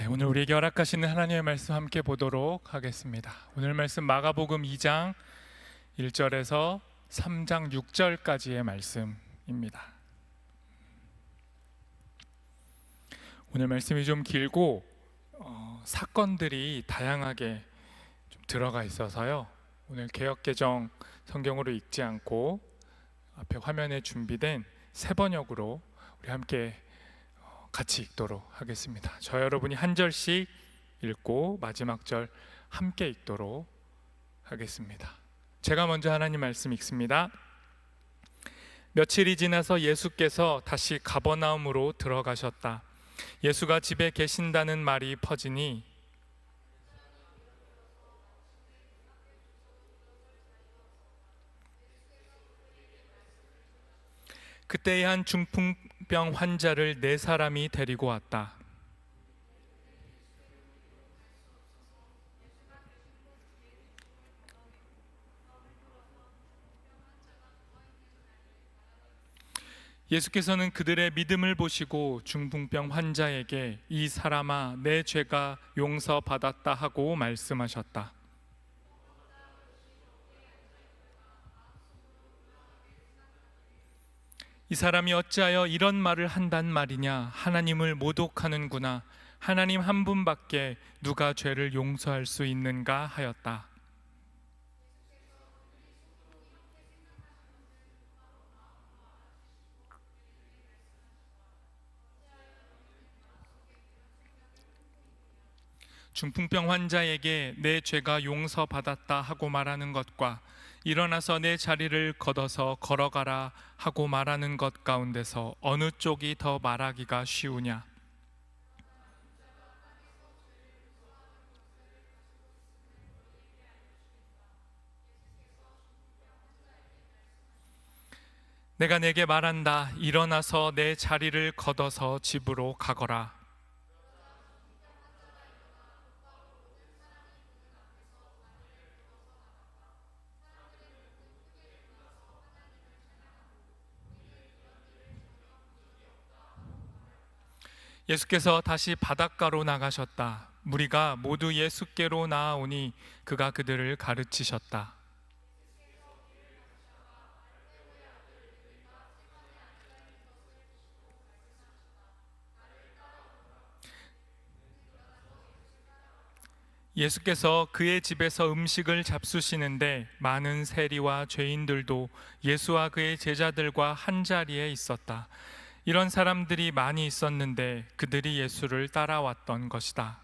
오늘 우리에게 허락하시는 하나님의 말씀 함께 보도록 하겠습니다. 오늘 말씀 마가복음 2장 1절에서 3장 6절까지의 말씀입니다. 오늘 말씀이 좀 길고 사건들이 다양하게 좀 들어가 있어서요. 오늘 개역개정 성경으로 읽지 않고 앞에 화면에 준비된 새 번역으로 우리 함께 같이 읽도록 하겠습니다. 저 여러분이 한 절씩 읽고 마지막 절 함께 읽도록 하겠습니다. 제가 먼저 하나님 말씀 읽습니다. 며칠이 지나서 예수께서 다시 가버나움으로 들어가셨다. 예수가 집에 계신다는 말이 퍼지니 그때에 한 중풍병 환자를 4사람이 데리고 왔다. 예수께서는 그들의 믿음을 보시고 중풍병 환자에게 이 사람아 내 죄가 용서받았다 하고 말씀하셨다. 이 사람이 어찌하여 이런 말을 한단 말이냐? 하나님을 모독하는구나. 하나님 한 분밖에 누가 죄를 용서할 수 있는가 하였다. 중풍병 환자에게 내 죄가 용서받았다 하고 말하는 것과 일어나서 내 자리를 걷어서 걸어가라 하고 말하는 것 가운데서 어느 쪽이 더 말하기가 쉬우냐? 내가 내게 말한다. 일어나서 내 자리를 걷어서 집으로 가거라. 예수께서 다시 바닷가로 나가셨다. 무리가 모두 예수께로 나아오니 그가 그들을 가르치셨다. 예수께서 그의 집에서 음식을 잡수시는데 많은 세리와 죄인들도 예수와 그의 제자들과 한 자리에 있었다. 이런 사람들이 많이 있었는데 그들이 예수를 따라왔던 것이다.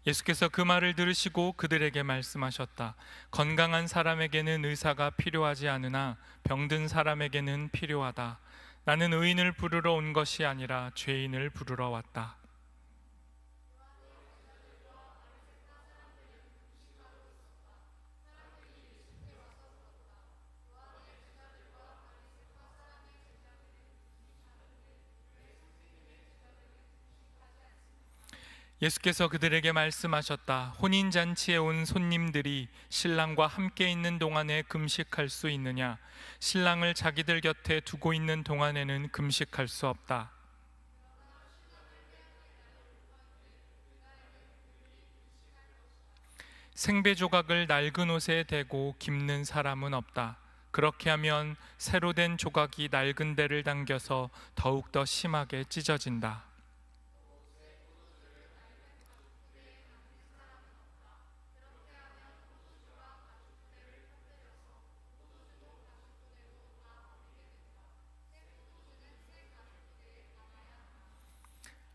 예수께서 그 말을 들으시고 그들에게 말씀하셨다. 건강한 사람에게는 의사가 필요하지 않으나 병든 사람에게는 필요하다. 나는 의인을 부르러 온 것이 아니라 죄인을 부르러 왔다. 예수께서 그들에게 말씀하셨다. 혼인잔치에 온 손님들이 신랑과 함께 있는 동안에 금식할 수 있느냐? 신랑을 자기들 곁에 두고 있는 동안에는 금식할 수 없다. 생배 조각을 낡은 옷에 대고 깁는 사람은 없다. 그렇게 하면 새로 된 조각이 낡은 데를 당겨서 더욱더 심하게 찢어진다.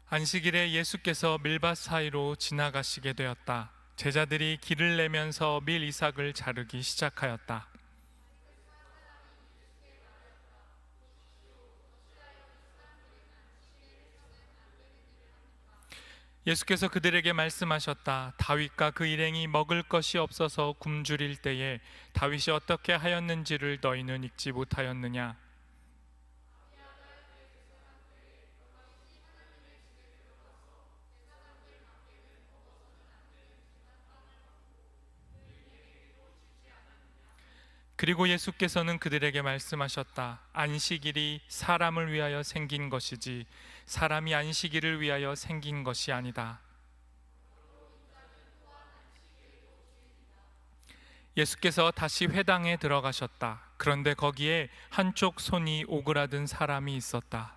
안식일에 예수께서 밀밭 사이로 지나가시게 되었다. 제자들이 길을 내면서 밀 이삭을 자르기 시작하였다. 예수께서 그들에게 말씀하셨다. 다윗과 그 일행이 먹을 것이 없어서 굶주릴 때에 다윗이 어떻게 하였는지를 너희는 읽지 못하였느냐? 그리고 예수께서는 그들에게 말씀하셨다. 안식일이 사람을 위하여 생긴 것이지 사람이 안식일을 위하여 생긴 것이 아니다. 예수께서 다시 회당에 들어가셨다. 그런데 거기에 한쪽 손이 오그라든 사람이 있었다.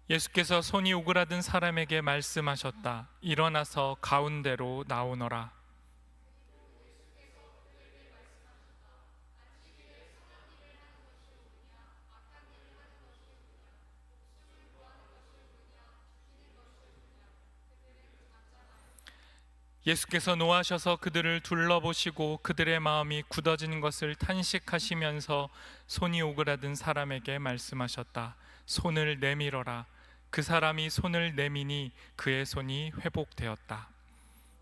예수께서 손이 오그라든 사람에게 말씀하셨다. 일어나서 가운데로 나오너라. 예수께서 노하셔서 그들을 둘러보시고 그들의 마음이 굳어진 것을 탄식하시면서 손이 오그라든 사람에게 말씀하셨다. 손을 내밀어라. 그 사람이 손을 내미니 그의 손이 회복되었다.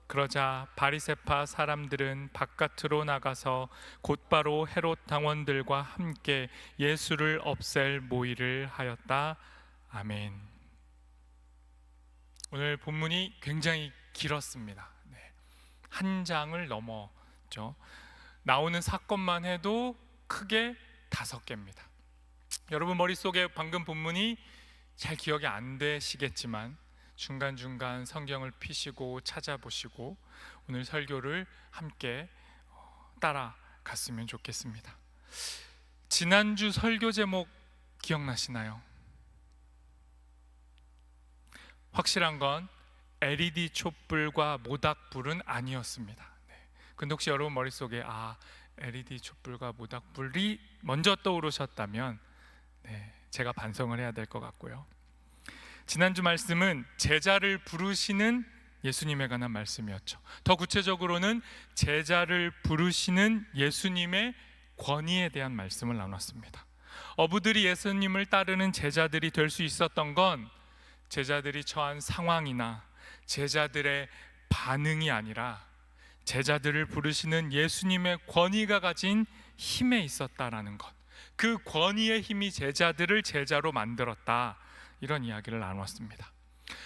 그러자 바리새파 사람들은 바깥으로 나가서 곧바로 헤롯 당원들과 함께 예수를 없앨 모의를 하였다. 아멘. 오늘 본문이 굉장히 길었습니다. 한 장을 넘었죠. 나오는 사건만 해도 크게 5개입니다. 여러분 머릿속에 방금 본문이 잘 기억이 안 되시겠지만 중간중간 성경을 피시고 찾아보시고 오늘 설교를 함께 따라갔으면 좋겠습니다. 지난주 설교 제목 기억나시나요? 확실한 건 LED 촛불과 모닥불은 아니었습니다. 근데 혹시 여러분 머릿속에 LED 촛불과 모닥불이 먼저 떠오르셨다면 제가 반성을 해야 될 것 같고요. 지난주 말씀은 제자를 부르시는 예수님에 관한 말씀이었죠. 더 구체적으로는 제자를 부르시는 예수님의 권위에 대한 말씀을 나눴습니다. 어부들이 예수님을 따르는 제자들이 될 수 있었던 건 제자들이 처한 상황이나 제자들의 반응이 아니라 제자들을 부르시는 예수님의 권위가 가진 힘에 있었다라는 것, 그 권위의 힘이 제자들을 제자로 만들었다, 이런 이야기를 나눴습니다.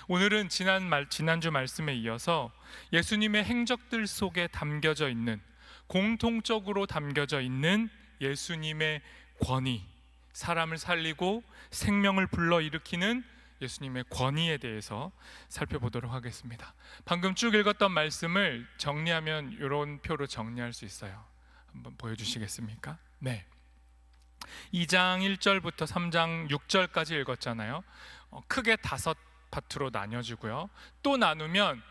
오늘은 지난주 말씀에 이어서 예수님의 행적들 속에 담겨져 있는, 공통적으로 담겨져 있는 예수님의 권위, 사람을 살리고 생명을 불러일으키는 예수님의 권위에 대해서 살펴보도록 하겠습니다. 방금 쭉 읽었던 말씀을 정리하면 이런 표로 정리할 수 있어요. 한번 보여주시겠습니까? 네. 2장 1절부터 3장 6절까지 읽었잖아요. 크게 5파트로 나뉘어지고요. 또 나누면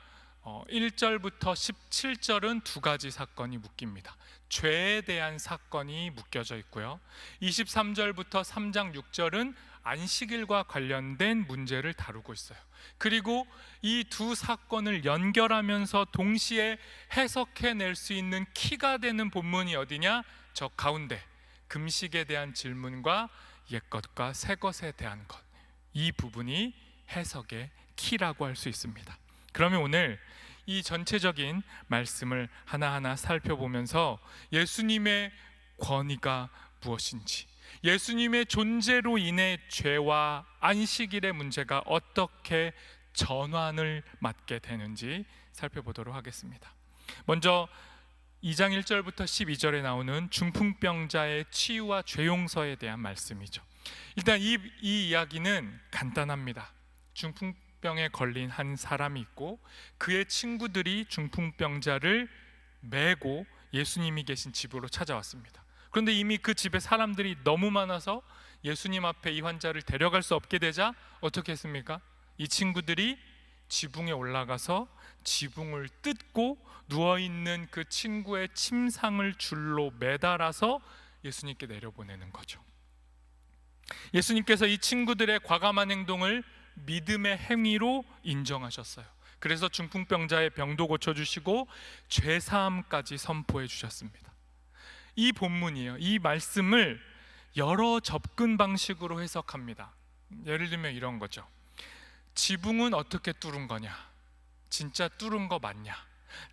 1절부터 17절은 2가지 사건이 묶입니다. 죄에 대한 사건이 묶여져 있고요. 23절부터 3장 6절은 안식일과 관련된 문제를 다루고 있어요. 그리고 이 두 사건을 연결하면서 동시에 해석해낼 수 있는 키가 되는 본문이 어디냐? 저 가운데 금식에 대한 질문과 옛것과 새것에 대한 것, 이 부분이 해석의 키라고 할 수 있습니다. 그러면 오늘 이 전체적인 말씀을 하나하나 살펴보면서 예수님의 권위가 무엇인지, 예수님의 존재로 인해 죄와 안식일의 문제가 어떻게 전환을 맞게 되는지 살펴보도록 하겠습니다. 먼저 2장 1절부터 12절에 나오는 중풍병자의 치유와 죄용서에 대한 말씀이죠. 일단 이 이야기는 간단합니다. 중풍병에 걸린 한 사람이 있고 그의 친구들이 중풍병자를 메고 예수님이 계신 집으로 찾아왔습니다. 그런데 이미 그 집에 사람들이 너무 많아서 예수님 앞에 이 환자를 데려갈 수 없게 되자 어떻게 했습니까? 이 친구들이 지붕에 올라가서 지붕을 뜯고 누워있는 그 친구의 침상을 줄로 매달아서 예수님께 내려보내는 거죠. 예수님께서 이 친구들의 과감한 행동을 믿음의 행위로 인정하셨어요. 그래서 중풍병자의 병도 고쳐주시고 죄사함까지 선포해 주셨습니다. 이 본문이에요. 이 말씀을 여러 접근 방식으로 해석합니다. 예를 들면 이런 거죠. 지붕은 어떻게 뚫은 거냐? 진짜 뚫은 거 맞냐?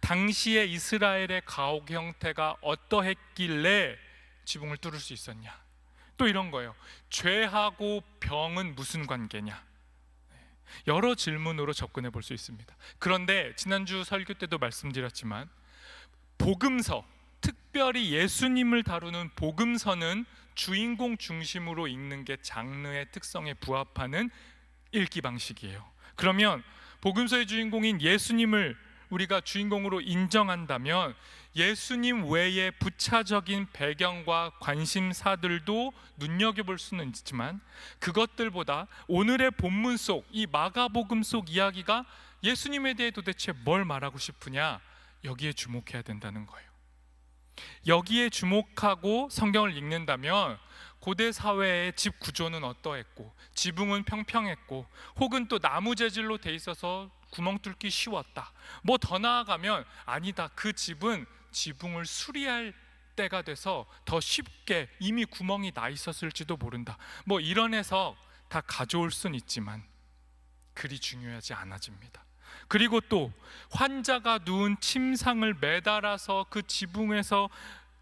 당시에 이스라엘의 가옥 형태가 어떠했길래 지붕을 뚫을 수 있었냐? 또 이런 거예요. 죄하고 병은 무슨 관계냐? 여러 질문으로 접근해 볼 수 있습니다. 그런데 지난주 설교 때도 말씀드렸지만 복음서, 특별히 예수님을 다루는 복음서는 주인공 중심으로 읽는 게 장르의 특성에 부합하는 읽기 방식이에요. 그러면 복음서의 주인공인 예수님을 우리가 주인공으로 인정한다면 예수님 외에 부차적인 배경과 관심사들도 눈여겨볼 수는 있지만 그것들보다 오늘의 본문 속 이 마가복음 속 이야기가 예수님에 대해 도대체 뭘 말하고 싶으냐, 여기에 주목해야 된다는 거예요. 여기에 주목하고 성경을 읽는다면 고대 사회의 집 구조는 어떠했고, 지붕은 평평했고, 혹은 또 나무 재질로 돼 있어서 구멍 뚫기 쉬웠다, 뭐 더 나아가면 아니다, 그 집은 지붕을 수리할 때가 돼서 더 쉽게 이미 구멍이 나 있었을지도 모른다, 뭐 이런 해석 다 가져올 순 있지만 그리 중요하지 않아집니다. 그리고 또 환자가 누운 침상을 매달아서 그 지붕에서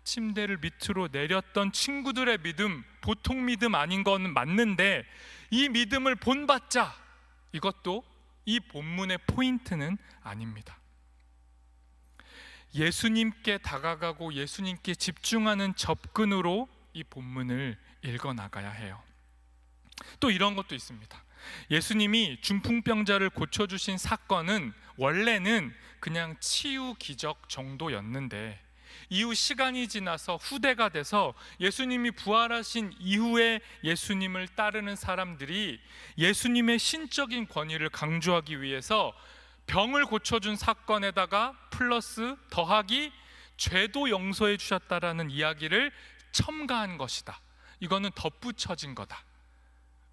침대를 밑으로 내렸던 친구들의 믿음, 보통 믿음 아닌 건 맞는데 이 믿음을 본받자, 이것도 이 본문의 포인트는 아닙니다. 예수님께 다가가고 예수님께 집중하는 접근으로 이 본문을 읽어 나가야 해요. 또 이런 것도 있습니다. 예수님이 중풍병자를 고쳐주신 사건은 원래는 그냥 치유 기적 정도였는데 이후 시간이 지나서 후대가 돼서 예수님이 부활하신 이후에 예수님을 따르는 사람들이 예수님의 신적인 권위를 강조하기 위해서 병을 고쳐준 사건에다가 플러스 더하기 죄도 용서해 주셨다라는 이야기를 첨가한 것이다, 이거는 덧붙여진 거다.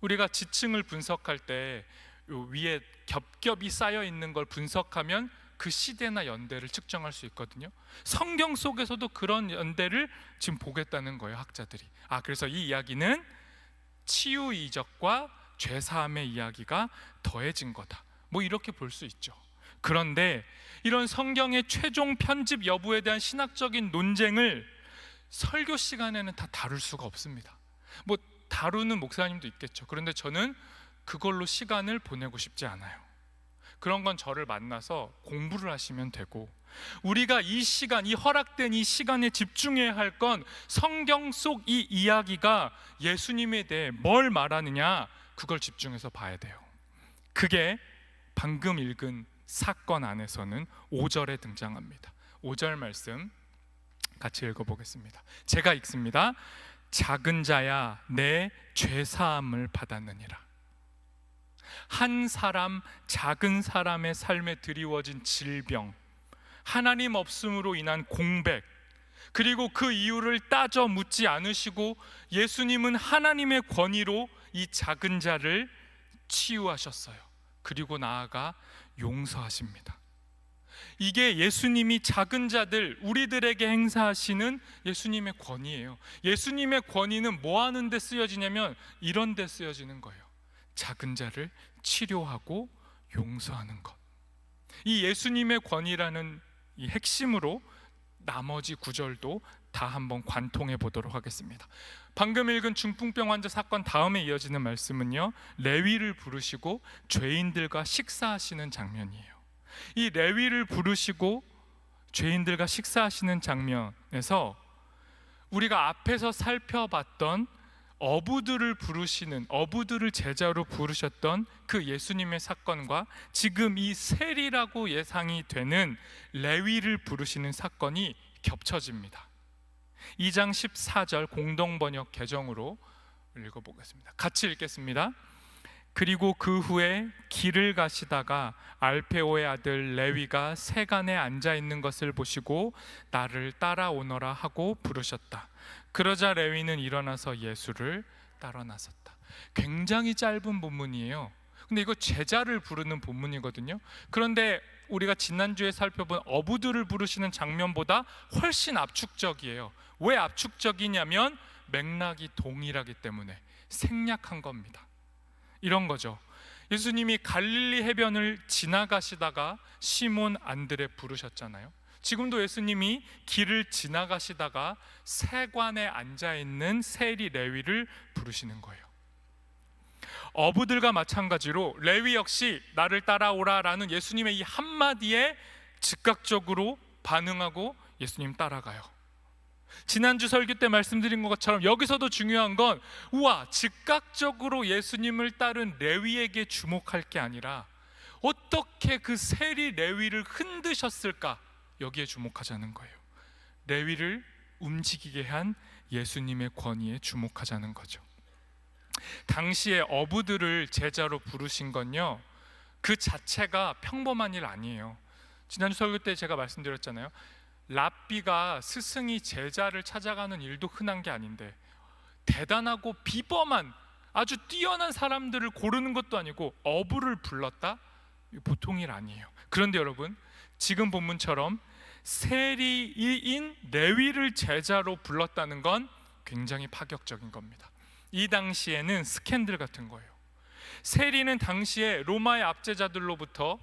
우리가 지층을 분석할 때 위에 겹겹이 쌓여 있는 걸 분석하면 그 시대나 연대를 측정할 수 있거든요. 성경 속에서도 그런 연대를 지금 보겠다는 거예요, 학자들이. 그래서 이 이야기는 치유 이적과 죄사함의 이야기가 더해진 거다, 뭐 이렇게 볼 수 있죠. 그런데 이런 성경의 최종 편집 여부에 대한 신학적인 논쟁을 설교 시간에는 다 다룰 수가 없습니다. 뭐 다루는 목사님도 있겠죠. 그런데 저는 그걸로 시간을 보내고 싶지 않아요. 그런 건 저를 만나서 공부를 하시면 되고, 우리가 이 시간, 이 허락된 이 시간에 집중해야 할 건 성경 속 이 이야기가 예수님에 대해 뭘 말하느냐, 그걸 집중해서 봐야 돼요. 그게 방금 읽은 사건 안에서는 5절에 등장합니다. 5절 말씀 같이 읽어보겠습니다. 제가 읽습니다. 작은 자야, 내 죄사함을 받았느니라. 한 사람, 작은 사람의 삶에 드리워진 질병, 하나님 없음으로 인한 공백, 그리고 그 이유를 따져 묻지 않으시고 예수님은 하나님의 권위로 이 작은 자를 치유하셨어요. 그리고 나아가 용서하십니다. 이게 예수님이 작은 자들, 우리들에게 행사하시는 예수님의 권위예요. 예수님의 권위는 뭐 하는 데 쓰여지냐면 이런 데 쓰여지는 거예요. 작은 자를 치료하고 용서하는 것. 이 예수님의 권위라는 이 핵심으로 나머지 구절도 다 한번 관통해 보도록 하겠습니다. 방금 읽은 중풍병 환자 사건 다음에 이어지는 말씀은요, 레위를 부르시고 죄인들과 식사하시는 장면이에요. 이 레위를 부르시고 죄인들과 식사하시는 장면에서 우리가 앞에서 살펴봤던 어부들을 부르시는, 어부들을 제자로 부르셨던 그 예수님의 사건과 지금 이 세리라고 예상이 되는 레위를 부르시는 사건이 겹쳐집니다. 2장 14절 공동번역 개정으로 읽어보겠습니다. 같이 읽겠습니다. 그리고 그 후에 길을 가시다가 알페오의 아들 레위가 세간에 앉아 있는 것을 보시고 나를 따라오너라 하고 부르셨다. 그러자 레위는 일어나서 예수를 따라 나섰다. 굉장히 짧은 본문이에요. 근데 이거 제자를 부르는 본문이거든요. 그런데 우리가 지난주에 살펴본 어부들을 부르시는 장면보다 훨씬 압축적이에요. 왜 압축적이냐면 맥락이 동일하기 때문에 생략한 겁니다. 이런 거죠. 예수님이 갈릴리 해변을 지나가시다가 시몬 안드레 부르셨잖아요. 지금도 예수님이 길을 지나가시다가 세관에 앉아있는 세리 레위를 부르시는 거예요. 어부들과 마찬가지로 레위 역시 나를 따라오라 라는 예수님의 이 한마디에 즉각적으로 반응하고 예수님 따라가요. 지난주 설교 때 말씀드린 것처럼 여기서도 중요한 건 우와, 즉각적으로 예수님을 따른 레위에게 주목할 게 아니라 어떻게 그 세리 레위를 흔드셨을까, 여기에 주목하자는 거예요. 레위를 움직이게 한 예수님의 권위에 주목하자는 거죠. 당시에 어부들을 제자로 부르신 건요, 그 자체가 평범한 일 아니에요. 지난주 설교 때 제가 말씀드렸잖아요. 랍비가 스승이 제자를 찾아가는 일도 흔한 게 아닌데 대단하고 비범한 아주 뛰어난 사람들을 고르는 것도 아니고 어부를 불렀다? 보통 일 아니에요. 그런데 여러분, 지금 본문처럼 세리인 레위를 제자로 불렀다는 건 굉장히 파격적인 겁니다. 이 당시에는 스캔들 같은 거예요. 세리는 당시에 로마의 압제자들로부터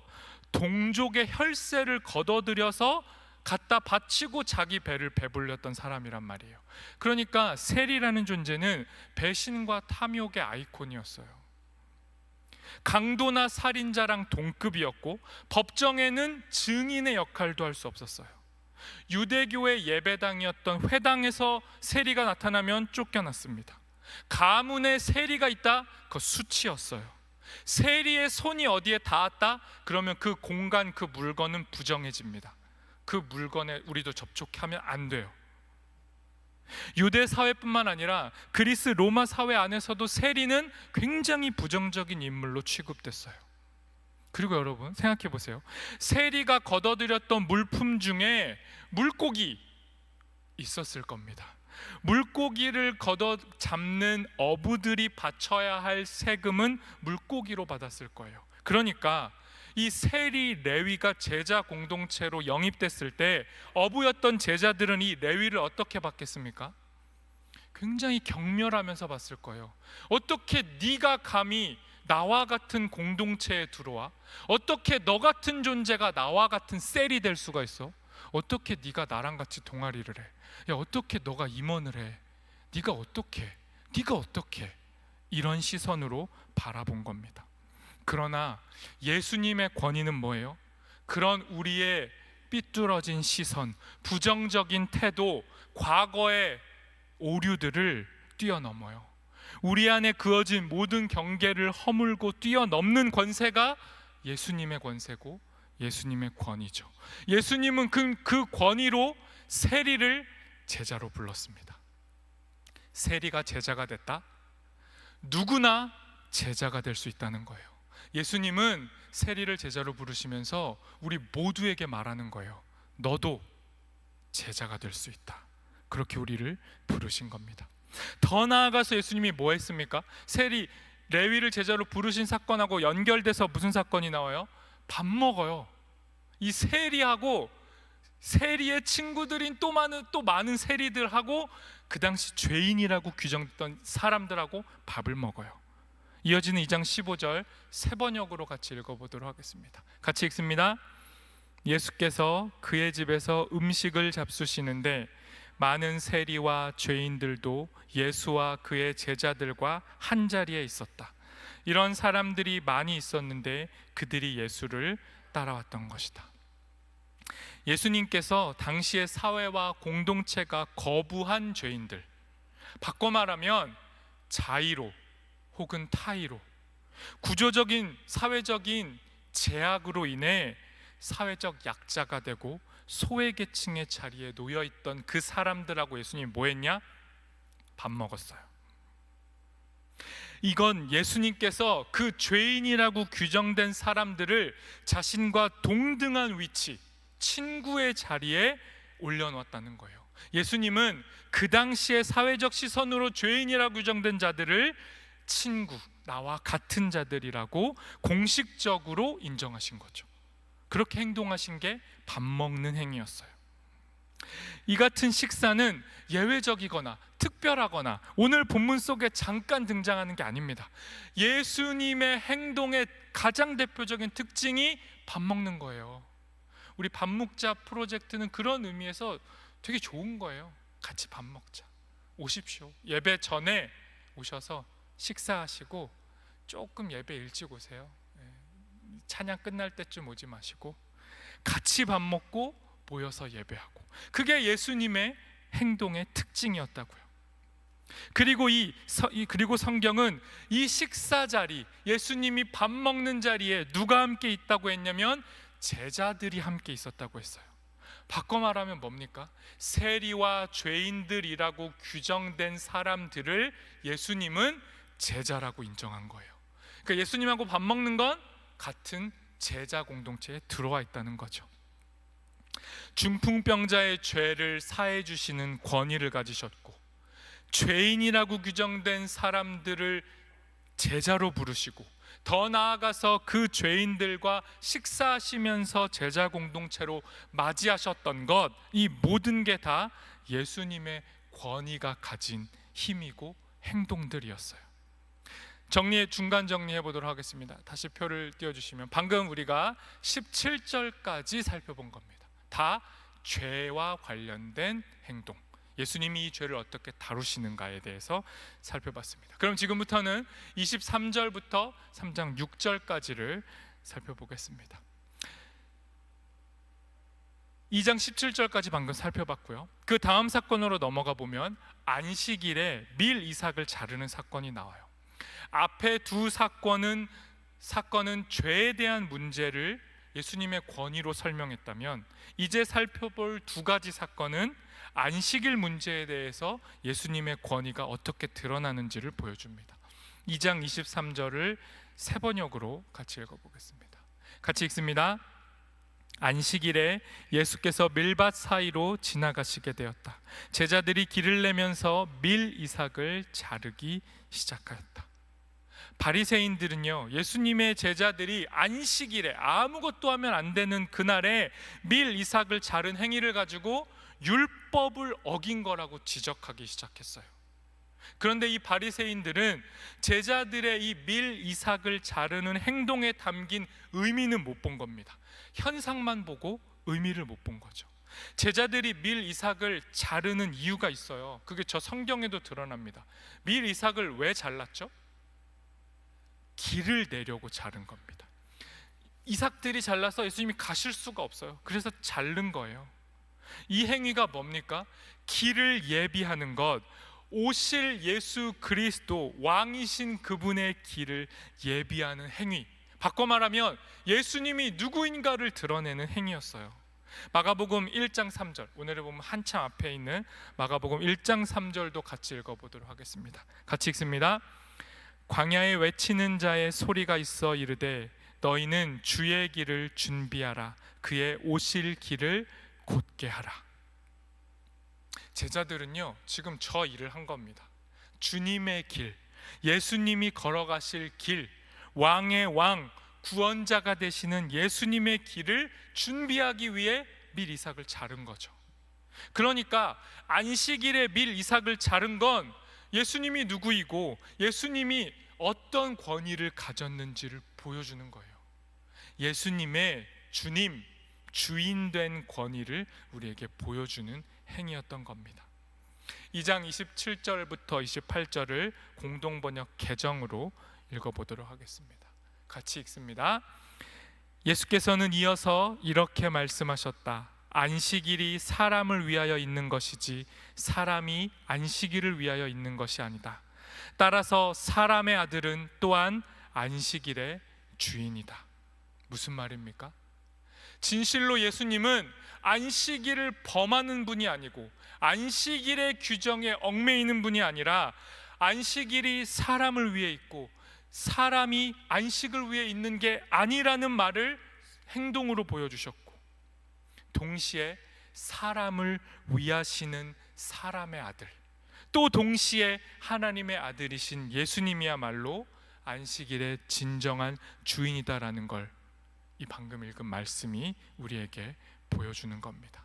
동족의 혈세를 걷어들여서 갖다 바치고 자기 배를 배불렸던 사람이란 말이에요. 그러니까 세리라는 존재는 배신과 탐욕의 아이콘이었어요. 강도나 살인자랑 동급이었고 법정에는 증인의 역할도 할 수 없었어요. 유대교의 예배당이었던 회당에서 세리가 나타나면 쫓겨났습니다. 가문에 세리가 있다? 그거 수치였어요. 세리의 손이 어디에 닿았다? 그러면 그 공간, 그 물건은 부정해집니다. 그 물건에 우리도 접촉하면 안 돼요. 유대 사회뿐만 아니라 그리스 로마 사회 안에서도 세리는 굉장히 부정적인 인물로 취급됐어요. 그리고 여러분 생각해 보세요. 세리가 걷어들였던 물품 중에 물고기 있었을 겁니다. 물고기를 걷어 잡는 어부들이 바쳐야 할 세금은 물고기로 받았을 거예요. 그러니까 이 세리 레위가 제자 공동체로 영입됐을 때 어부였던 제자들은 이 레위를 어떻게 받겠습니까? 굉장히 경멸하면서 봤을 거예요. 어떻게 네가 감히 나와 같은 공동체에 들어와? 어떻게 너 같은 존재가 나와 같은 셀이 될 수가 있어? 어떻게 네가 나랑 같이 동아리를 해? 야, 어떻게 너가 임원을 해? 네가 어떻게? 이런 시선으로 바라본 겁니다. 그러나 예수님의 권위는 뭐예요? 그런 우리의 삐뚤어진 시선, 부정적인 태도, 과거의 오류들을 뛰어넘어요. 우리 안에 그어진 모든 경계를 허물고 뛰어넘는 권세가 예수님의 권세고 예수님의 권위죠. 예수님은 그 권위로 세리를 제자로 불렀습니다. 세리가 제자가 됐다? 누구나 제자가 될 수 있다는 거예요. 예수님은 세리를 제자로 부르시면서 우리 모두에게 말하는 거예요. 너도 제자가 될 수 있다. 그렇게 우리를 부르신 겁니다. 더 나아가서 예수님이 뭐 했습니까? 세리 레위를 제자로 부르신 사건하고 연결돼서 무슨 사건이 나와요? 밥 먹어요. 이 세리하고 세리의 친구들인 또 많은 세리들하고 그 당시 죄인이라고 규정됐던 사람들하고 밥을 먹어요. 이어지는 2장 15절 세 번역으로 같이 읽어보도록 하겠습니다. 같이 읽습니다. 예수께서 그의 집에서 음식을 잡수시는데 많은 세리와 죄인들도 예수와 그의 제자들과 한자리에 있었다. 이런 사람들이 많이 있었는데 그들이 예수를 따라왔던 것이다. 예수님께서 당시의 사회와 공동체가 거부한 죄인들, 바꿔 말하면 자의로 혹은 타의로 구조적인 사회적인 제약으로 인해 사회적 약자가 되고 소외계층의 자리에 놓여있던 그 사람들하고 예수님이 뭐 했냐? 밥 먹었어요. 이건 예수님께서 그 죄인이라고 규정된 사람들을 자신과 동등한 위치, 친구의 자리에 올려놓았다는 거예요. 예수님은 그 당시의 사회적 시선으로 죄인이라고 규정된 자들을 친구, 나와 같은 자들이라고 공식적으로 인정하신 거죠. 그렇게 행동하신 게 밥 먹는 행위였어요. 이 같은 식사는 예외적이거나 특별하거나 오늘 본문 속에 잠깐 등장하는 게 아닙니다. 예수님의 행동의 가장 대표적인 특징이 밥 먹는 거예요. 우리 밥 먹자 프로젝트는 그런 의미에서 되게 좋은 거예요. 같이 밥 먹자. 오십시오. 예배 전에 오셔서 식사하시고 조금 예배 일찍 오세요. 찬양 끝날 때쯤 오지 마시고 같이 밥 먹고 모여서 예배하고, 그게 예수님의 행동의 특징이었다고요. 그리고 성경은 이 식사 자리, 예수님이 밥 먹는 자리에 누가 함께 있다고 했냐면 제자들이 함께 있었다고 했어요. 바꿔 말하면 뭡니까? 세리와 죄인들이라고 규정된 사람들을 예수님은 제자라고 인정한 거예요. 그러니까 예수님하고 밥 먹는 건 같은 제자 공동체에 들어와 있다는 거죠. 중풍병자의 죄를 사해 주시는 권위를 가지셨고, 죄인이라고 규정된 사람들을 제자로 부르시고, 더 나아가서 그 죄인들과 식사하시면서 제자 공동체로 맞이하셨던 것, 이 모든 게 다 예수님의 권위가 가진 힘이고 행동들이었어요. 중간 정리해 보도록 하겠습니다. 다시 표를 띄워주시면, 방금 우리가 17절까지 살펴본 겁니다. 다 죄와 관련된 행동, 예수님이 이 죄를 어떻게 다루시는가에 대해서 살펴봤습니다. 그럼 지금부터는 23절부터 3장 6절까지를 살펴보겠습니다. 2장 17절까지 방금 살펴봤고요. 그 다음 사건으로 넘어가 보면 안식일에 밀 이삭을 자르는 사건이 나와요. 앞에 두 사건은 죄에 대한 문제를 예수님의 권위로 설명했다면, 이제 살펴볼 두 가지 사건은 안식일 문제에 대해서 예수님의 권위가 어떻게 드러나는지를 보여줍니다. 2장 23절을 세 번역으로 같이 읽어보겠습니다. 같이 읽습니다. 안식일에 예수께서 밀밭 사이로 지나가시게 되었다. 제자들이 길을 내면서 밀 이삭을 자르기 시작하였다. 바리새인들은요, 예수님의 제자들이 안식일에 아무것도 하면 안 되는 그날에 밀 이삭을 자른 행위를 가지고 율법을 어긴 거라고 지적하기 시작했어요. 그런데 이 바리새인들은 제자들의 이 밀 이삭을 자르는 행동에 담긴 의미는 못 본 겁니다. 현상만 보고 의미를 못 본 거죠. 제자들이 밀 이삭을 자르는 이유가 있어요. 그게 저 성경에도 드러납니다. 밀 이삭을 왜 잘랐죠? 길을 내려고 자른 겁니다. 이삭들이 잘라서 예수님이 가실 수가 없어요. 그래서 자른 거예요. 이 행위가 뭡니까? 길을 예비하는 것, 오실 예수 그리스도 왕이신 그분의 길을 예비하는 행위, 바꿔 말하면 예수님이 누구인가를 드러내는 행위였어요. 마가복음 1장 3절, 오늘에 보면 한참 앞에 있는 마가복음 1장 3절도 같이 읽어보도록 하겠습니다. 같이 읽습니다. 광야에 외치는 자의 소리가 있어 이르되 너희는 주의 길을 준비하라, 그의 오실 길을 곧게 하라. 제자들은요, 지금 저 일을 한 겁니다. 주님의 길, 예수님이 걸어가실 길, 왕의 왕, 구원자가 되시는 예수님의 길을 준비하기 위해 밀 이삭을 자른 거죠. 그러니까 안식일에 밀 이삭을 자른 건 예수님이 누구이고 예수님이 어떤 권위를 가졌는지를 보여주는 거예요. 예수님의 주님, 주인된 권위를 우리에게 보여주는 행위였던 겁니다. 2장 27절부터 28절을 공동번역 개정으로 읽어보도록 하겠습니다. 같이 읽습니다. 예수께서는 이어서 이렇게 말씀하셨다. 안식일이 사람을 위하여 있는 것이지 사람이 안식일을 위하여 있는 것이 아니다. 따라서 사람의 아들은 또한 안식일의 주인이다. 무슨 말입니까? 진실로 예수님은 안식일을 범하는 분이 아니고 안식일의 규정에 얽매이는 분이 아니라 안식일이 사람을 위해 있고 사람이 안식을 위해 있는 게 아니라는 말을 행동으로 보여주셨고, 동시에 사람을 위하시는 사람의 아들, 또 동시에 하나님의 아들이신 예수님이야말로 안식일의 진정한 주인이다라는 걸 이 방금 읽은 말씀이 우리에게 보여주는 겁니다.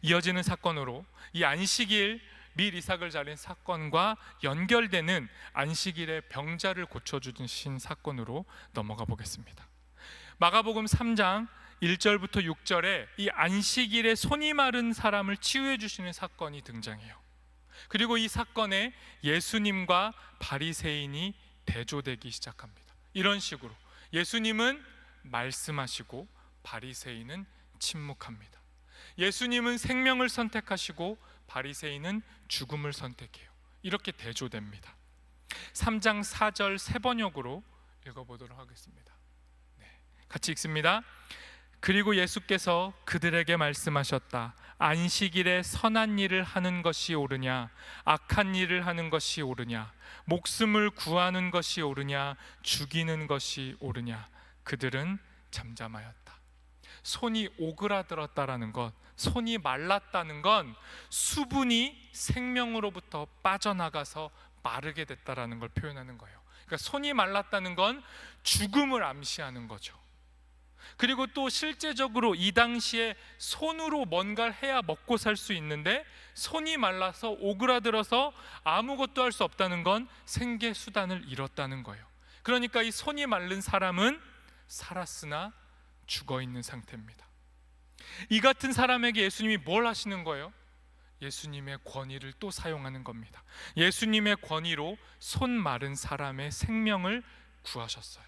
이어지는 사건으로 이 안식일 밀 이삭을 자른 사건과 연결되는 안식일의 병자를 고쳐주신 사건으로 넘어가 보겠습니다. 마가복음 3장 1절부터 6절에 이 안식일에 손이 마른 사람을 치유해 주시는 사건이 등장해요. 그리고 이 사건에 예수님과 바리새인이 대조되기 시작합니다. 이런 식으로 예수님은 말씀하시고 바리새인은 침묵합니다. 예수님은 생명을 선택하시고 바리새인은 죽음을 선택해요. 이렇게 대조됩니다. 3장 4절 세 번역으로 읽어보도록 하겠습니다. 같이 읽습니다. 그리고 예수께서 그들에게 말씀하셨다. 안식일에 선한 일을 하는 것이 옳으냐, 악한 일을 하는 것이 옳으냐, 목숨을 구하는 것이 옳으냐, 죽이는 것이 옳으냐. 그들은 잠잠하였다. 손이 오그라들었다라는 것, 손이 말랐다는 건 수분이 생명으로부터 빠져나가서 마르게 됐다라는 걸 표현하는 거예요. 그러니까 손이 말랐다는 건 죽음을 암시하는 거죠. 그리고 또 실제적으로 이 당시에 손으로 뭔가를 해야 먹고 살 수 있는데 손이 말라서 오그라들어서 아무것도 할 수 없다는 건 생계 수단을 잃었다는 거예요. 그러니까 이 손이 마른 사람은 살았으나 죽어 있는 상태입니다. 이 같은 사람에게 예수님이 뭘 하시는 거예요? 예수님의 권위를 또 사용하는 겁니다. 예수님의 권위로 손 마른 사람의 생명을 구하셨어요.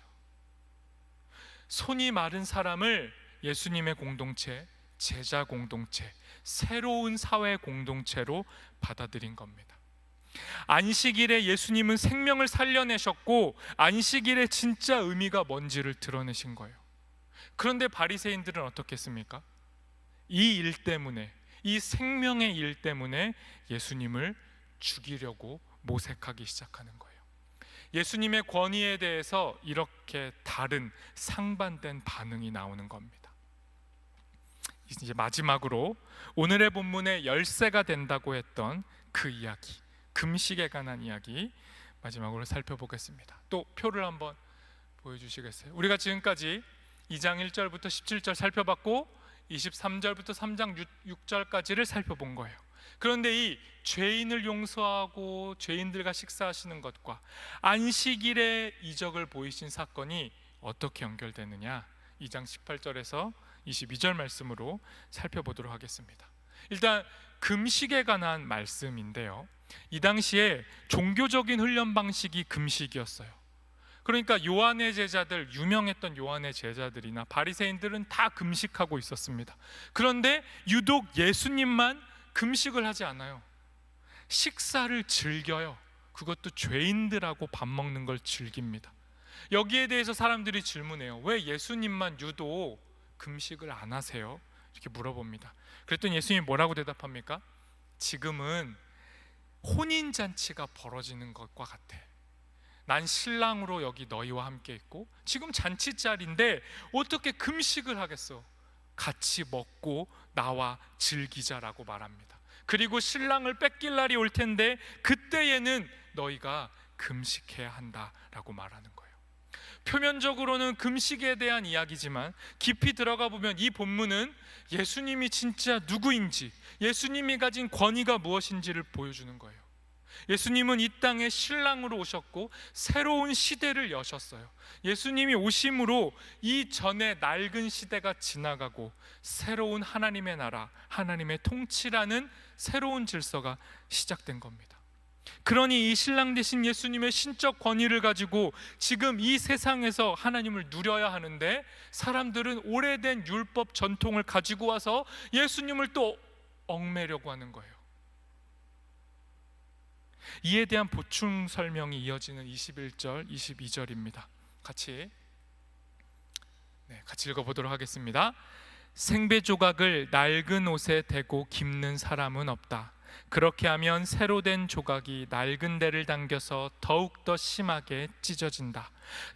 손이 마른 사람을 예수님의 공동체, 제자 공동체, 새로운 사회 공동체로 받아들인 겁니다. 안식일에 예수님은 생명을 살려내셨고 안식일의 진짜 의미가 뭔지를 드러내신 거예요. 그런데 바리새인들은 어떻겠습니까? 이 일 때문에, 이 생명의 일 때문에 예수님을 죽이려고 모색하기 시작하는 거예요. 예수님의 권위에 대해서 이렇게 다른 상반된 반응이 나오는 겁니다. 이제 마지막으로 오늘의 본문의 열쇠가 된다고 했던 그 이야기, 금식에 관한 이야기 마지막으로 살펴보겠습니다. 또 표를 한번 보여주시겠어요? 우리가 지금까지 2장 1절부터 17절 살펴봤고 23절부터 3장 6절까지를 살펴본 거예요. 그런데 이 죄인을 용서하고 죄인들과 식사하시는 것과 안식일의 이적을 보이신 사건이 어떻게 연결되느냐, 2장 18절에서 22절 말씀으로 살펴보도록 하겠습니다. 일단 금식에 관한 말씀인데요, 이 당시에 종교적인 훈련 방식이 금식이었어요. 그러니까 요한의 제자들, 유명했던 요한의 제자들이나 바리새인들은 다 금식하고 있었습니다. 그런데 유독 예수님만 금식을 하지 않아요. 식사를 즐겨요. 그것도 죄인들하고 밥 먹는 걸 즐깁니다. 여기에 대해서 사람들이 질문해요. 왜 예수님만 유독 금식을 안 하세요? 이렇게 물어봅니다. 그랬더니 예수님이 뭐라고 대답합니까? 지금은 혼인잔치가 벌어지는 것과 같아. 난 신랑으로 여기 너희와 함께 있고 지금 잔치자리인데 어떻게 금식을 하겠어? 같이 먹고 나와 즐기자라고 말합니다. 그리고 신랑을 뺏길 날이 올 텐데 그때에는 너희가 금식해야 한다라고 말하는 거예요. 표면적으로는 금식에 대한 이야기지만 깊이 들어가 보면 이 본문은 예수님이 진짜 누구인지, 예수님이 가진 권위가 무엇인지를 보여주는 거예요. 예수님은 이 땅에 신랑으로 오셨고 새로운 시대를 여셨어요. 예수님이 오심으로 이 전에 낡은 시대가 지나가고 새로운 하나님의 나라, 하나님의 통치라는 새로운 질서가 시작된 겁니다. 그러니 이 신랑 되신 예수님의 신적 권위를 가지고 지금 이 세상에서 하나님을 누려야 하는데 사람들은 오래된 율법 전통을 가지고 와서 예수님을 또 얽매려고 하는 거예요. 이에 대한 보충 설명이 이어지는 21절, 22절입니다. 같이 읽어보도록 하겠습니다. 생배 조각을 낡은 옷에 대고 깁는 사람은 없다. 그렇게 하면 새로 된 조각이 낡은 데를 당겨서 더욱더 심하게 찢어진다.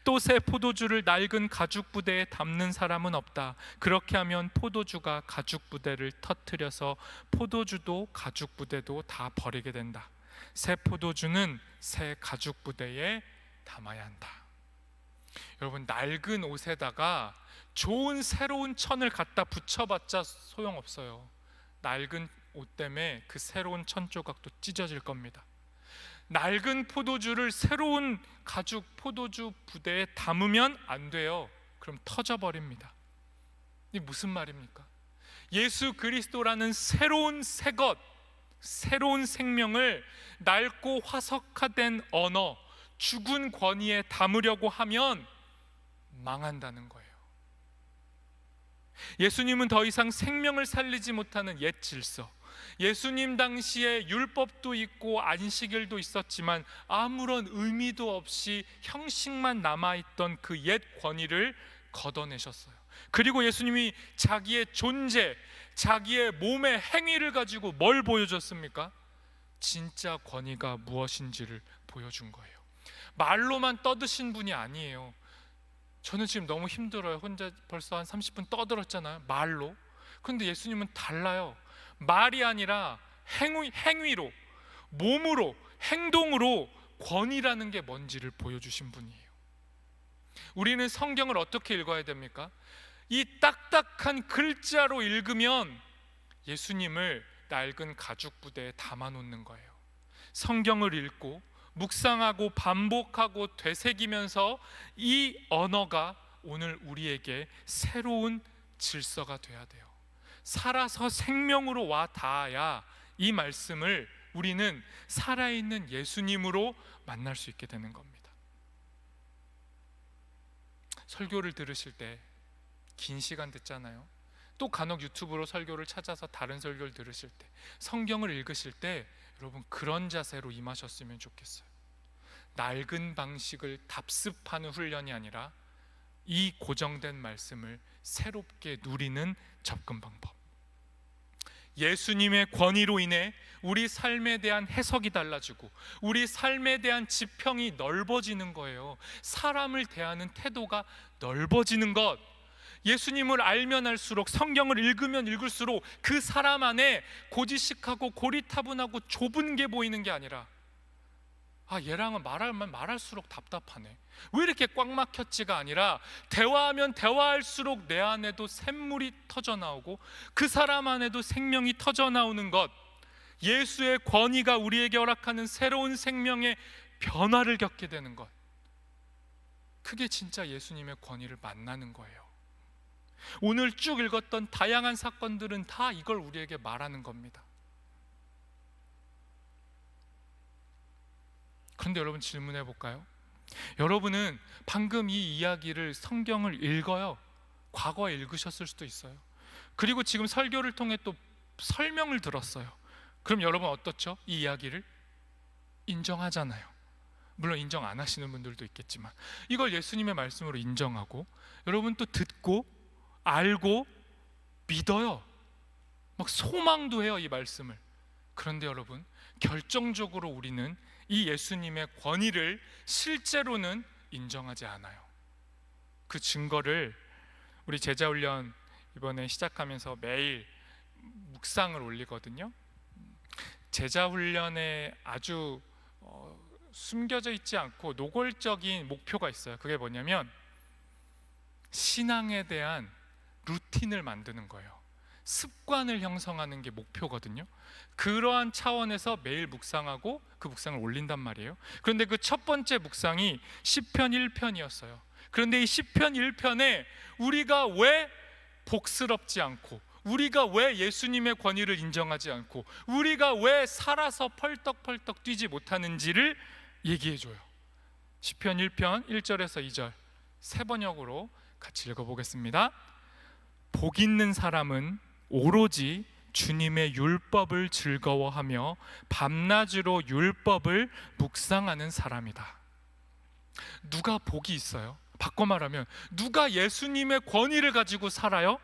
또 새 포도주를 낡은 가죽 부대에 담는 사람은 없다. 그렇게 하면 포도주가 가죽 부대를 터뜨려서 포도주도 가죽 부대도 다 버리게 된다. 새 포도주는 새 가죽 부대에 담아야 한다. 여러분, 낡은 옷에다가 좋은 새로운 천을 갖다 붙여봤자 소용없어요. 낡은 옷 때문에 그 새로운 천 조각도 찢어질 겁니다. 낡은 포도주를 새로운 가죽 포도주 부대에 담으면 안 돼요. 그럼 터져버립니다. 이게 무슨 말입니까? 예수 그리스도라는 새로운 새것, 새로운 생명을 낡고 화석화된 언어, 죽은 권위에 담으려고 하면 망한다는 거예요. 예수님은 더 이상 생명을 살리지 못하는 옛 질서, 예수님 당시에 율법도 있고 안식일도 있었지만 아무런 의미도 없이 형식만 남아있던 그 옛 권위를 걷어내셨어요. 그리고 예수님이 자기의 존재, 자기의 몸의 행위를 가지고 뭘 보여줬습니까? 진짜 권위가 무엇인지를 보여준 거예요. 말로만 떠드신 분이 아니에요. 저는 지금 너무 힘들어요. 혼자 벌써 한 30분 떠들었잖아요, 말로. 그런데 예수님은 달라요. 말이 아니라 행위로, 몸으로, 행동으로 권위라는 게 뭔지를 보여주신 분이에요. 우리는 성경을 어떻게 읽어야 됩니까? 이 딱딱한 글자로 읽으면 예수님을 낡은 가죽 부대에 담아놓는 거예요. 성경을 읽고 묵상하고 반복하고 되새기면서 이 언어가 오늘 우리에게 새로운 질서가 돼야 돼요. 살아서 생명으로 와 닿아야 이 말씀을 우리는 살아있는 예수님으로 만날 수 있게 되는 겁니다. 설교를 들으실 때 긴 시간 듣잖아요. 또 간혹 유튜브로 설교를 찾아서 다른 설교를 들으실 때, 성경을 읽으실 때 여러분 그런 자세로 임하셨으면 좋겠어요. 낡은 방식을 답습하는 훈련이 아니라 이 고정된 말씀을 새롭게 누리는 접근 방법. 예수님의 권위로 인해 우리 삶에 대한 해석이 달라지고 우리 삶에 대한 지평이 넓어지는 거예요. 사람을 대하는 태도가 넓어지는 것. 예수님을 알면 알수록, 성경을 읽으면 읽을수록 그 사람 안에 고지식하고 고리타분하고 좁은 게 보이는 게 아니라, 얘랑은 말하면 말할수록 답답하네, 왜 이렇게 꽉 막혔지가 아니라 대화하면 대화할수록 내 안에도 샘물이 터져나오고 그 사람 안에도 생명이 터져나오는 것, 예수의 권위가 우리에게 허락하는 새로운 생명의 변화를 겪게 되는 것, 그게 진짜 예수님의 권위를 만나는 거예요. 오늘 쭉 읽었던 다양한 사건들은 다 이걸 우리에게 말하는 겁니다. 그런데 여러분 질문해 볼까요? 여러분은 방금 이 이야기를, 성경을 읽어요. 과거에 읽으셨을 수도 있어요. 그리고 지금 설교를 통해 또 설명을 들었어요. 그럼 여러분 어떻죠? 이 이야기를 인정하잖아요. 물론 인정 안 하시는 분들도 있겠지만 이걸 예수님의 말씀으로 인정하고 여러분 또 듣고 알고 믿어요. 막 소망도 해요, 이 말씀을. 그런데 여러분 결정적으로 우리는 이 예수님의 권위를 실제로는 인정하지 않아요. 그 증거를 우리 제자훈련 이번에 시작하면서 매일 묵상을 올리거든요. 제자훈련에 아주 숨겨져 있지 않고 노골적인 목표가 있어요. 그게 뭐냐면 신앙에 대한 루틴을 만드는 거예요. 습관을 형성하는 게 목표거든요. 그러한 차원에서 매일 묵상하고 그 묵상을 올린단 말이에요. 그런데 그 첫 번째 묵상이 시편 1편이었어요. 그런데 이 시편 1편에 우리가 왜 복스럽지 않고, 우리가 왜 예수님의 권위를 인정하지 않고, 우리가 왜 살아서 펄떡펄떡 뛰지 못하는지를 얘기해줘요. 시편 1편 1절에서 2절 세 번역으로 같이 읽어보겠습니다. 복 있는 사람은 오로지 주님의 율법을 즐거워하며 밤낮으로 율법을 묵상하는 사람이다. 누가 복이 있어요? 바꿔 말하면 누가 예수님의 권위를 가지고 살아요?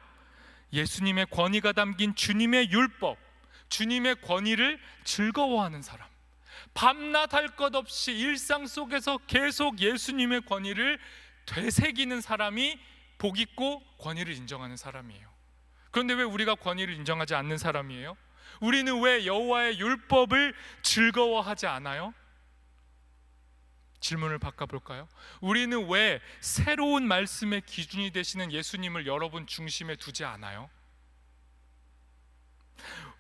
예수님의 권위가 담긴 주님의 율법, 주님의 권위를 즐거워하는 사람. 밤낮 할 것 없이 일상 속에서 계속 예수님의 권위를 되새기는 사람이 복 있고 권위를 인정하는 사람이에요. 그런데 왜 우리가 권위를 인정하지 않는 사람이에요? 우리는 왜 여호와의 율법을 즐거워하지 않아요? 질문을 바꿔볼까요? 우리는 왜 새로운 말씀의 기준이 되시는 예수님을 여러분 중심에 두지 않아요?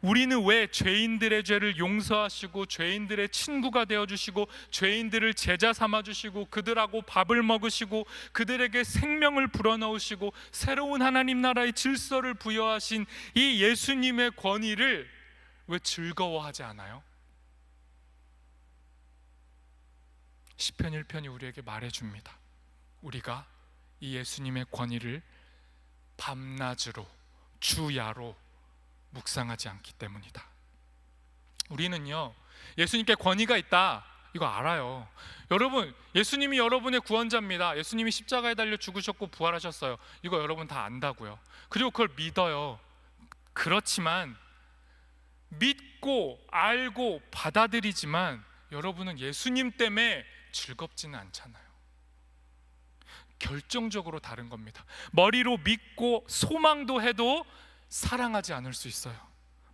우리는 왜 죄인들의 죄를 용서하시고 죄인들의 친구가 되어주시고 죄인들을 제자 삼아주시고 그들하고 밥을 먹으시고 그들에게 생명을 불어넣으시고 새로운 하나님 나라의 질서를 부여하신 이 예수님의 권위를 왜 즐거워하지 않아요? 시편 1편이 우리에게 말해줍니다. 우리가 이 예수님의 권위를 밤낮으로 주야로 묵상하지 않기 때문이다. 우리는요, 예수님께 권위가 있다, 이거 알아요. 여러분, 예수님이 여러분의 구원자입니다. 예수님이 십자가에 달려 죽으셨고 부활하셨어요. 이거 여러분 다 안다고요. 그리고 그걸 믿어요. 그렇지만 믿고 알고 받아들이지만 여러분은 예수님 때문에 즐겁지는 않잖아요. 결정적으로 다른 겁니다. 머리로 믿고 소망도 해도 사랑하지 않을 수 있어요.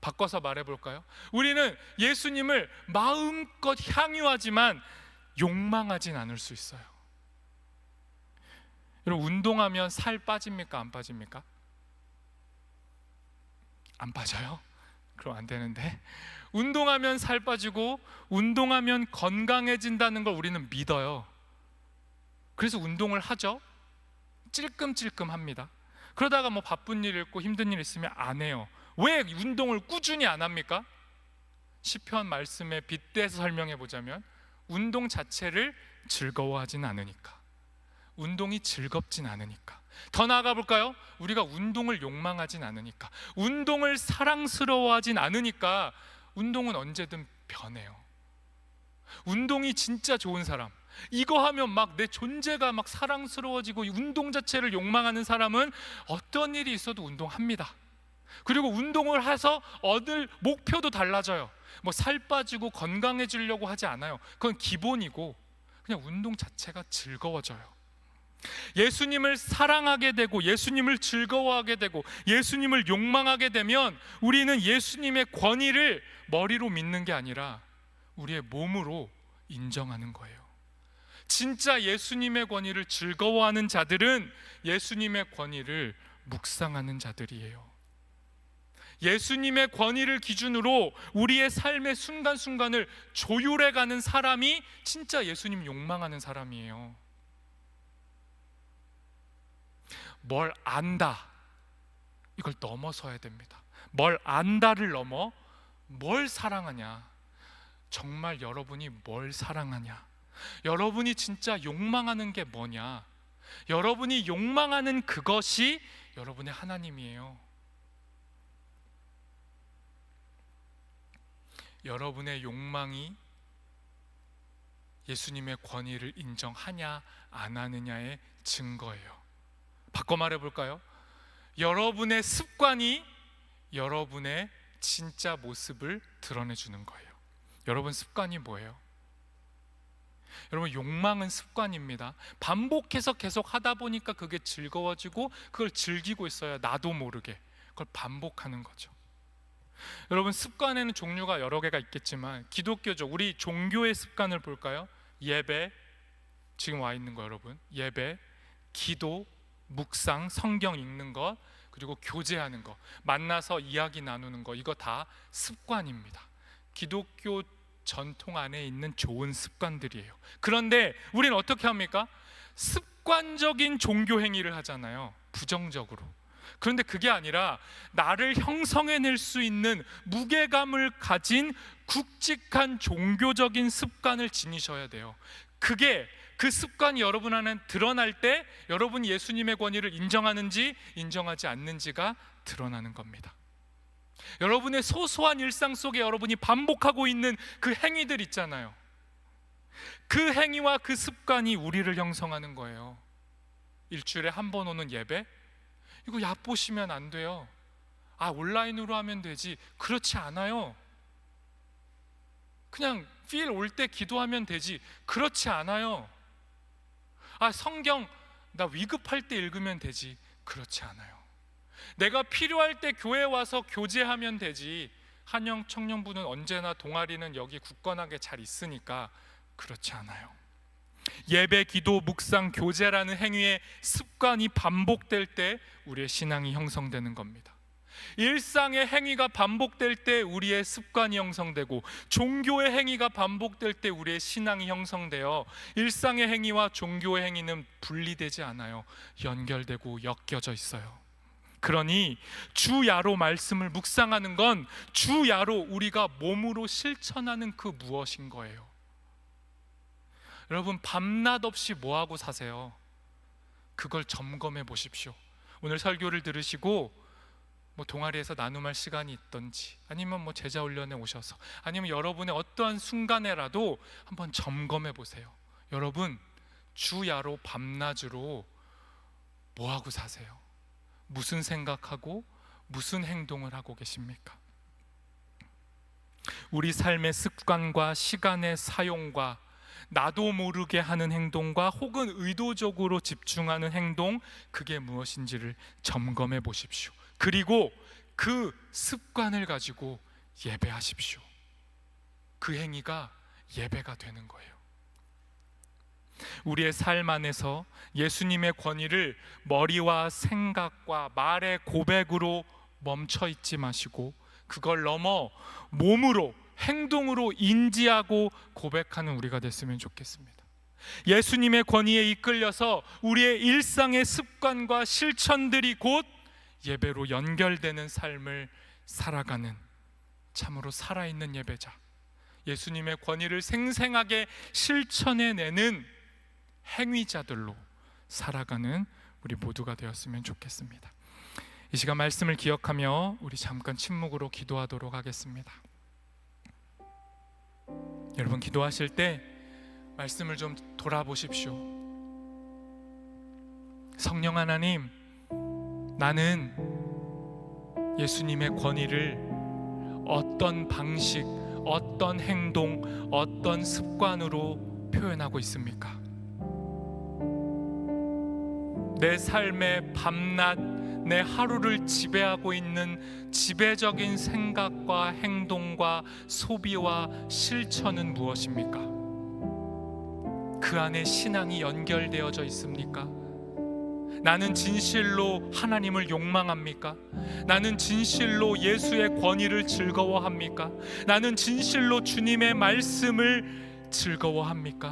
바꿔서 말해볼까요? 우리는 예수님을 마음껏 향유하지만 욕망하진 않을 수 있어요. 여러분, 운동하면 살 빠집니까? 안 빠집니까? 안 빠져요? 그럼 안 되는데. 운동하면 살 빠지고 운동하면 건강해진다는 걸 우리는 믿어요. 그래서 운동을 하죠. 찔끔찔끔 합니다. 그러다가 뭐 바쁜 일 있고 힘든 일 있으면 안 해요. 왜 운동을 꾸준히 안 합니까? 시편 말씀에 빗대서 설명해 보자면 운동 자체를 즐거워하진 않으니까, 운동이 즐겁진 않으니까. 더 나아가 볼까요? 우리가 운동을 욕망하진 않으니까, 운동을 사랑스러워하진 않으니까 운동은 언제든 변해요. 운동이 진짜 좋은 사람, 이거 하면 막 내 존재가 막 사랑스러워지고 운동 자체를 욕망하는 사람은 어떤 일이 있어도 운동합니다. 그리고 운동을 해서 얻을 목표도 달라져요. 뭐 살 빠지고 건강해지려고 하지 않아요. 그건 기본이고 그냥 운동 자체가 즐거워져요. 예수님을 사랑하게 되고 예수님을 즐거워하게 되고 예수님을 욕망하게 되면 우리는 예수님의 권위를 머리로 믿는 게 아니라 우리의 몸으로 인정하는 거예요. 진짜 예수님의 권위를 즐거워하는 자들은 예수님의 권위를 묵상하는 자들이에요. 예수님의 권위를 기준으로 우리의 삶의 순간순간을 조율해가는 사람이 진짜 예수님 욕망하는 사람이에요. 뭘 안다, 이걸 넘어서야 됩니다. 뭘 안다를 넘어 뭘 사랑하냐, 정말 여러분이 뭘 사랑하냐, 여러분이 진짜 욕망하는 게 뭐냐, 여러분이 욕망하는 그것이 여러분의 하나님이에요. 여러분의 욕망이 예수님의 권위를 인정하냐 안 하느냐의 증거예요. 바꿔 말해볼까요? 여러분의 습관이 여러분의 진짜 모습을 드러내주는 거예요. 여러분 습관이 뭐예요? 여러분 욕망은 습관입니다. 반복해서 계속 하다 보니까 그게 즐거워지고 그걸 즐기고 있어요. 나도 모르게 그걸 반복하는 거죠. 여러분 습관에는 종류가 여러 개가 있겠지만 기독교적 우리 종교의 습관을 볼까요? 예배, 지금 와 있는 거 여러분, 예배, 기도, 묵상, 성경 읽는 것, 그리고 교제하는 것, 만나서 이야기 나누는 것, 이거 다 습관입니다. 기독교 전통 안에 있는 좋은 습관들이에요. 그런데 우리는 어떻게 합니까? 습관적인 종교 행위를 하잖아요. 부정적으로. 그런데 그게 아니라 나를 형성해낼 수 있는 무게감을 가진 굵직한 종교적인 습관을 지니셔야 돼요. 그게 그 습관이 여러분 안에 드러날 때 여러분이 예수님의 권위를 인정하는지 인정하지 않는지가 드러나는 겁니다. 여러분의 소소한 일상 속에 여러분이 반복하고 있는 그 행위들 있잖아요. 그 행위와 그 습관이 우리를 형성하는 거예요. 일주일에 한 번 오는 예배, 이거 얕보시면 안 돼요. 아, 온라인으로 하면 되지. 그렇지 않아요. 그냥 필 올 때 기도하면 되지. 그렇지 않아요. 아, 성경 나 위급할 때 읽으면 되지. 그렇지 않아요. 내가 필요할 때 교회 와서 교제하면 되지. 한영 청년부는 언제나 동아리는 여기 굳건하게 잘 있으니까. 그렇지 않아요. 예배, 기도, 묵상, 교제라는 행위의 습관이 반복될 때 우리의 신앙이 형성되는 겁니다. 일상의 행위가 반복될 때 우리의 습관이 형성되고 종교의 행위가 반복될 때 우리의 신앙이 형성되어 일상의 행위와 종교의 행위는 분리되지 않아요. 연결되고 엮여져 있어요. 그러니 주야로 말씀을 묵상하는 건 주야로 우리가 몸으로 실천하는 그 무엇인 거예요. 여러분, 밤낮 없이 뭐하고 사세요? 그걸 점검해 보십시오. 오늘 설교를 들으시고 동아리에서 나눔할 시간이 있던지, 아니면 제자 훈련에 오셔서, 아니면 여러분의 어떠한 순간에라도 한번 점검해 보세요. 여러분, 주야로 밤낮으로 뭐하고 사세요? 무슨 생각하고 무슨 행동을 하고 계십니까? 우리 삶의 습관과 시간의 사용과 나도 모르게 하는 행동과 혹은 의도적으로 집중하는 행동, 그게 무엇인지를 점검해 보십시오. 그리고 그 습관을 가지고 예배하십시오. 그 행위가 예배가 되는 거예요. 우리의 삶 안에서 예수님의 권위를 머리와 생각과 말의 고백으로 멈춰 있지 마시고, 그걸 넘어 몸으로, 행동으로 인지하고 고백하는 우리가 됐으면 좋겠습니다. 예수님의 권위에 이끌려서 우리의 일상의 습관과 실천들이 곧 예배로 연결되는 삶을 살아가는, 참으로 살아있는 예배자, 예수님의 권위를 생생하게 실천해내는 행위자들로 살아가는 우리 모두가 되었으면 좋겠습니다. 이 시간 말씀을 기억하며 우리 잠깐 침묵으로 기도하도록 하겠습니다. 여러분, 기도하실 때 말씀을 좀 돌아보십시오. 성령 하나님, 나는 예수님의 권위를 어떤 방식, 어떤 행동, 어떤 습관으로 표현하고 있습니까? 내 삶의 밤낮, 내 하루를 지배하고 있는 지배적인 생각과 행동과 소비와 실천은 무엇입니까? 그 안에 신앙이 연결되어져 있습니까? 나는 진실로 하나님을 욕망합니까? 나는 진실로 예수의 권위를 즐거워합니까? 나는 진실로 주님의 말씀을 즐거워합니까?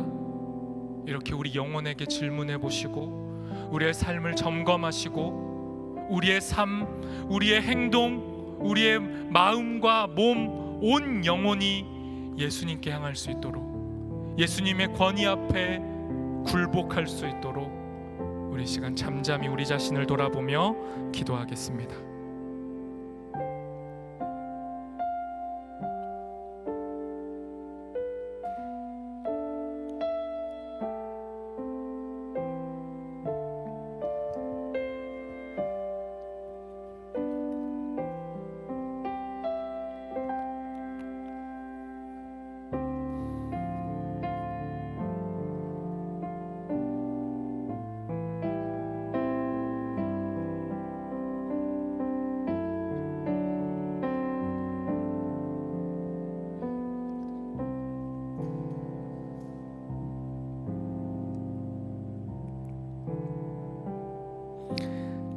이렇게 우리 영혼에게 질문해 보시고, 우리의 삶을 점검하시고, 우리의 삶, 우리의 행동, 우리의 마음과 몸, 온 영혼이 예수님께 향할 수 있도록, 예수님의 권위 앞에 굴복할 수 있도록 우리 시간 잠잠히 우리 자신을 돌아보며 기도하겠습니다.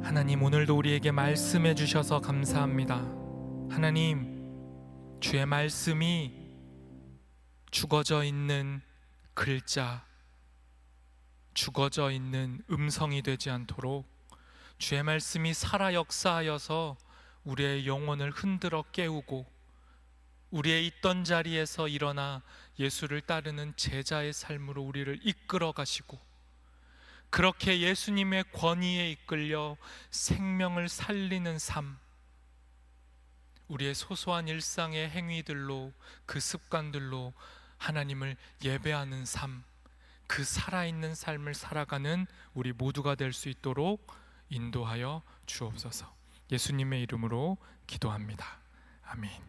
하나님, 오늘도 우리에게 말씀해 주셔서 감사합니다. 하나님, 주의 말씀이 죽어져 있는 글자, 죽어져 있는 음성이 되지 않도록 주의 말씀이 살아 역사하여서 우리의 영혼을 흔들어 깨우고, 우리의 있던 자리에서 일어나 예수를 따르는 제자의 삶으로 우리를 이끌어 가시고, 그렇게 예수님의 권위에 이끌려 생명을 살리는 삶, 우리의 소소한 일상의 행위들로, 그 습관들로 하나님을 예배하는 삶, 그 살아있는 삶을 살아가는 우리 모두가 될 수 있도록 인도하여 주옵소서. 예수님의 이름으로 기도합니다. 아멘.